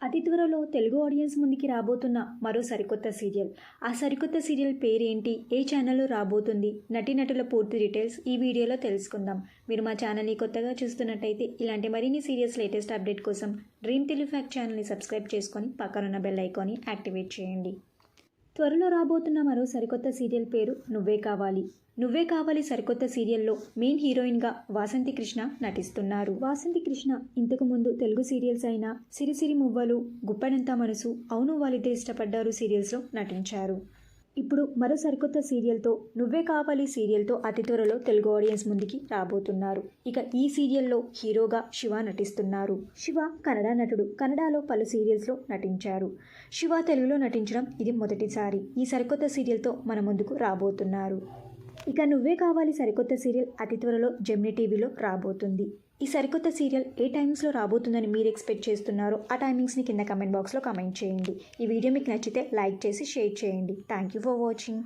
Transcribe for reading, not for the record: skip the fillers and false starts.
అతి త్వరలో తెలుగు ఆడియన్స్ ముందుకి రాబోతున్న మరో సరికొత్త సీరియల్. ఆ సరికొత్త సీరియల్ పేరేంటి, ఏ ఛానల్లో రాబోతుంది, నటీనటుల పూర్తి డీటెయిల్స్ ఈ వీడియోలో తెలుసుకుందాం. మీరు మా ఛానల్ని కొత్తగా చూస్తున్నట్టయితే ఇలాంటి మరిన్ని సీరియల్స్ లేటెస్ట్ అప్డేట్ కోసం డ్రీమ్ తెలుగు ఫ్యాక్ట్ ఛానల్ని సబ్స్క్రైబ్ చేసుకొని పక్కనున్న బెల్ ఐకాన్ని యాక్టివేట్ చేయండి. త్వరలో రాబోతున్న మరో సరికొత్త సీరియల్ పేరు నువ్వే కావాలి. నువ్వే కావాలి సరికొత్త సీరియల్లో మెయిన్ హీరోయిన్గా వాసంతి కృష్ణ నటిస్తున్నారు. వాసంతి కృష్ణ ఇంతకు ముందు తెలుగు సీరియల్స్ అయిన సిరిసిరి మువ్వలు, గుప్పడంతా మనసు, అవును వాళ్ళిద్దరు ఇష్టపడ్డారు సీరియల్స్లో నటించారు. ఇప్పుడు మరో సరికొత్త సీరియల్తో నువ్వే కావాలి సీరియల్తో అతి త్వరలో తెలుగు ఆడియన్స్ ముందుకి రాబోతున్నారు. ఇక ఈ సీరియల్లో హీరోగా శివ నటిస్తున్నారు. శివ కన్నడ నటుడు. కన్నడలో పలు సీరియల్స్లో నటించారు. శివ తెలుగులో నటించడం ఇది మొదటిసారి. ఈ సరికొత్త సీరియల్తో మన ముందుకు రాబోతున్నారు. ఇక నువ్వే కావాలి సరికొత్త సీరియల్ అతి త్వరలో జెమినీ టీవీలో రాబోతుంది. ఈ సరికొత్త సీరియల్ ఏ టైమ్స్లో రాబోతుందని మీరు ఎక్స్పెక్ట్ చేస్తున్నారో ఆ టైమింగ్స్ని కింద కమెంట్ బాక్స్లో కమెంట్ చేయండి. ఈ వీడియో మీకు నచ్చితే లైక్ చేసి షేర్ చేయండి. Thank you for watching.